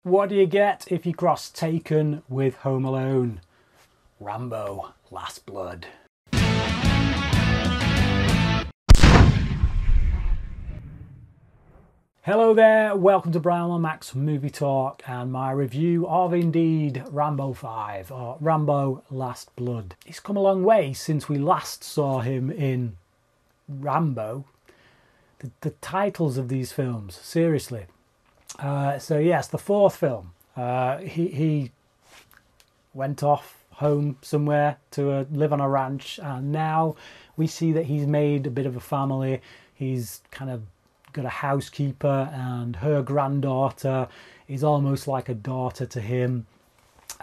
What do you get if you cross Taken with Home Alone? Rambo, Last Blood. Hello there, welcome to Bryan Lomax Movie Talk and my review of indeed Rambo 5 or Rambo Last Blood. He's come a long way since we last saw him in Rambo. The titles of these films, seriously. So yes, the fourth film. He went off home somewhere to live on a ranch, and now we see that he's made a bit of a family. He's kind of got a housekeeper, and her granddaughter is almost like a daughter to him.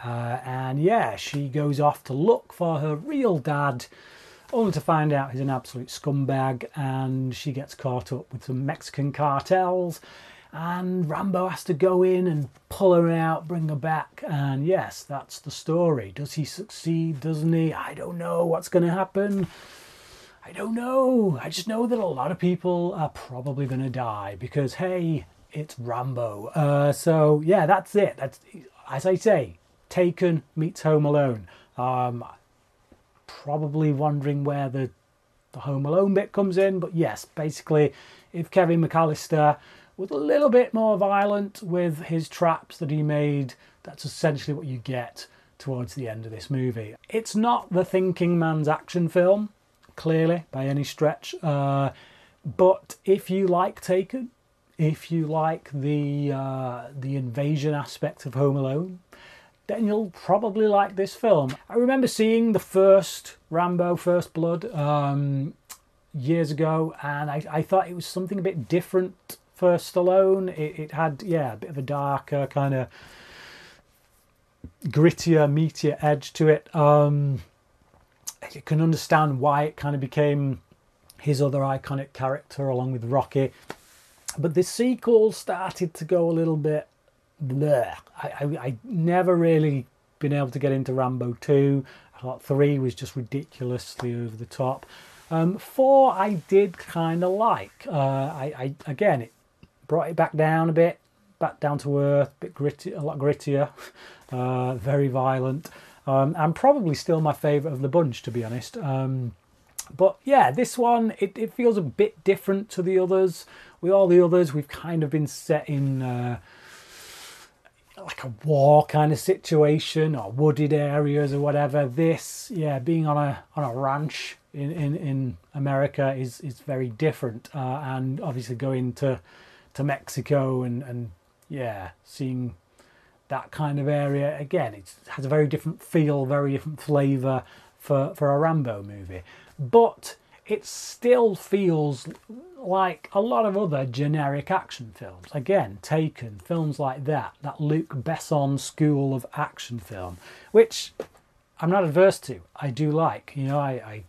And yeah, she goes off to look for her real dad, only to find out he's an absolute scumbag, and she gets caught up with some Mexican cartels. And Rambo has to go in and pull her out, bring her back. And yes, that's the story. Does he succeed? Doesn't he? I don't know what's going to happen. I don't know. I just know that a lot of people are probably going to die because, hey, it's Rambo. So yeah, that's it. That's, as I say, Taken meets Home Alone. Probably wondering where the Home Alone bit comes in. But yes, basically, if Kevin McAllister was a little bit more violent with his traps that he made, that's essentially what you get towards the end of this movie. It's not the thinking man's action film, clearly, by any stretch. But if you like Taken, if you like the invasion aspect of Home Alone, then you'll probably like this film. I remember seeing the first Rambo, First Blood, years ago, and I thought it was something a bit different for Stallone. It had, yeah, a bit of a darker, kind of grittier, meatier edge to it. You can understand why it kind of became his other iconic character along with Rocky. But the sequel started to go a little bit bleh. I never really been able to get into Rambo 2. I thought 3 was just ridiculously over the top. 4 I did kind of like. Again, it brought it back down a bit, back down to earth, a bit gritty, a lot grittier, very violent, and probably still my favourite of the bunch, to be honest. But yeah, this one, it feels a bit different to the others. With all the others, we've kind of been set in like a war kind of situation or wooded areas or whatever. This, yeah, being on a ranch in America is very different, and obviously going to Mexico and yeah, seeing that kind of area again, it has a very different feel, very different flavour for a Rambo movie, but it still feels like a lot of other generic action films. Again, Taken, films like that Luc Besson school of action film, which I'm not adverse to. I do like, you know, I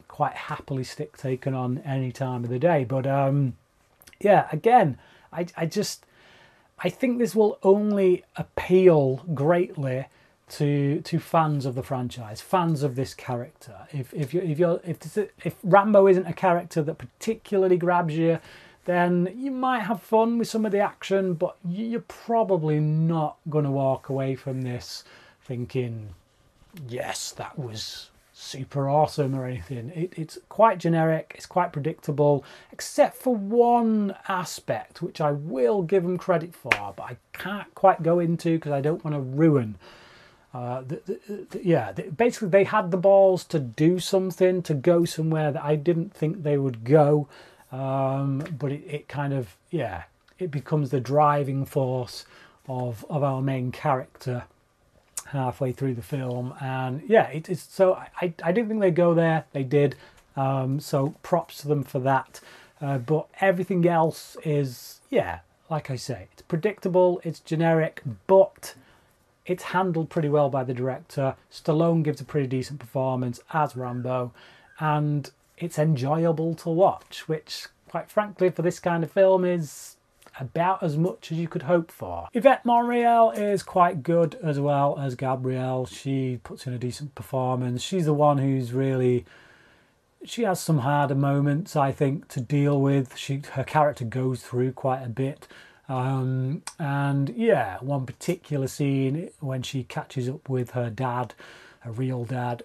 quite happily stick Taken on any time of the day. But yeah, again, I think this will only appeal greatly to fans of the franchise, fans of this character. If Rambo isn't a character that particularly grabs you, then you might have fun with some of the action, but you're probably not going to walk away from this thinking, yes, that was super awesome or anything. It's quite generic, it's quite predictable, except for one aspect which I will give them credit for, but I can't quite go into because I don't want to ruin. Basically they had the balls to do something, to go somewhere that I didn't think they would go, but it kind of, yeah, it becomes the driving force of our main character halfway through the film. And yeah, it's so I didn't think they'd go there. They did, so props to them for that. But everything else is, yeah, like I say, it's predictable, it's generic, but it's handled pretty well by the director. Stallone gives a pretty decent performance as Rambo, and it's enjoyable to watch, which, quite frankly, for this kind of film is about as much as you could hope for. Yvette Monreal is quite good as well as Gabrielle. She puts in a decent performance. She's the one who's really... She has some harder moments, I think, to deal with. Her character goes through quite a bit. And yeah, one particular scene when she catches up with her dad, her real dad,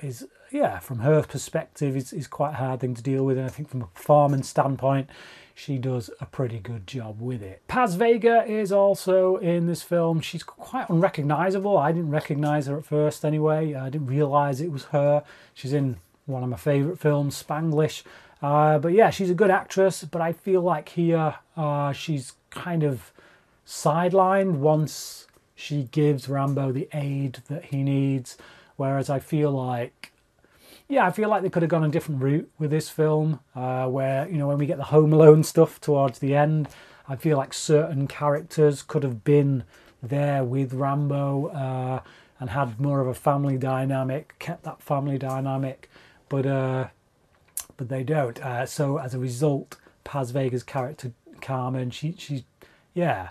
is, yeah, from her perspective, is quite a hard thing to deal with. And I think from a performance standpoint, she does a pretty good job with it. Paz Vega is also in this film. She's quite unrecognisable. I didn't recognise her at first anyway. I didn't realise it was her. She's in one of my favourite films, Spanglish. But yeah, she's a good actress, but I feel like here she's kind of sidelined once she gives Rambo the aid that he needs. Whereas I feel like, yeah, I feel like they could have gone a different route with this film, where, you know, when we get the Home Alone stuff towards the end, I feel like certain characters could have been there with Rambo and had more of a family dynamic, kept that family dynamic, but they don't. So as a result, Paz Vega's character Carmen, she yeah,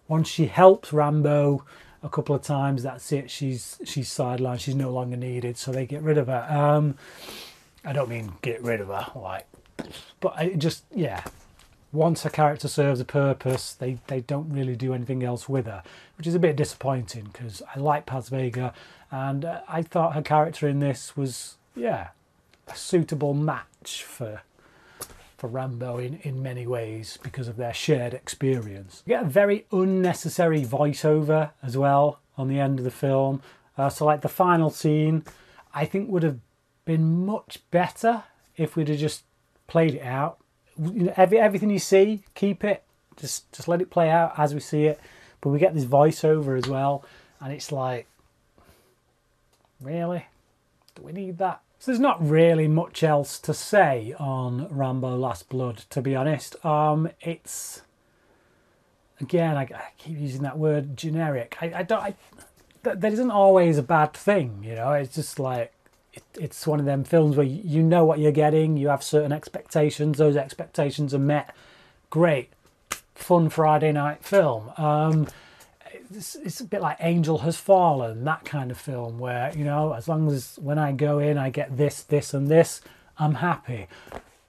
once she helps Rambo a couple of times, that's it. She's sidelined. She's no longer needed, so they get rid of her. I don't mean get rid of her, like, but I just, yeah. Once a character serves a purpose, they don't really do anything else with her, which is a bit disappointing because I like Paz Vega, and I thought her character in this was, yeah, a suitable match for Rambo in many ways because of their shared experience. You get a very unnecessary voiceover as well on the end of the film. So like the final scene, I think would have been much better if we'd have just played it out. You know, everything you see, keep it. Just let it play out as we see it. But we get this voiceover as well, and it's like, really? Do we need that? So there's not really much else to say on Rambo Last Blood, to be honest. It's, again, I keep using that word, generic. That isn't always a bad thing, you know. It's just like, it's one of them films where you know what you're getting, you have certain expectations, those expectations are met. Great, fun Friday night film. It's a bit like Angel Has Fallen, that kind of film where, you know, as long as when I go in I get this, this and this, I'm happy.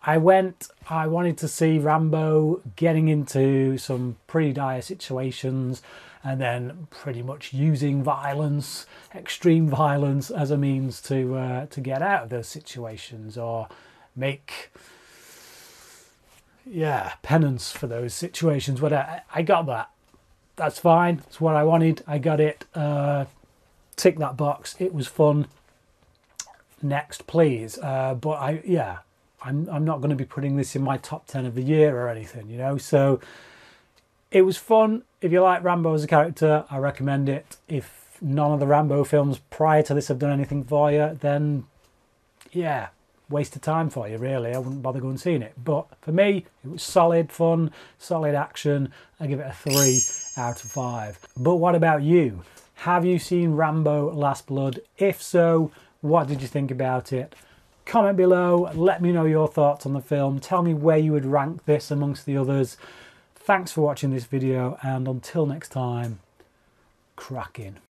I wanted to see Rambo getting into some pretty dire situations and then pretty much using violence, extreme violence, as a means to get out of those situations or make, yeah, penance for those situations. But I got that. That's fine. It's what I wanted. I got it. Tick that box. It was fun. Next, please. But I'm not going to be putting this in my top 10 of the year or anything, you know. So it was fun. If you like Rambo as a character, I recommend it. If none of the Rambo films prior to this have done anything for you, then yeah, waste of time for you, really. I wouldn't bother going and seeing it. But for me, it was solid fun, solid action. I give it a 3 out of 5. But what about you? Have you seen Rambo Last Blood? If so, what did you think about it? Comment below, let me know your thoughts on the film. Tell me where you would rank this amongst the others. Thanks for watching this video, and until next time, crack in.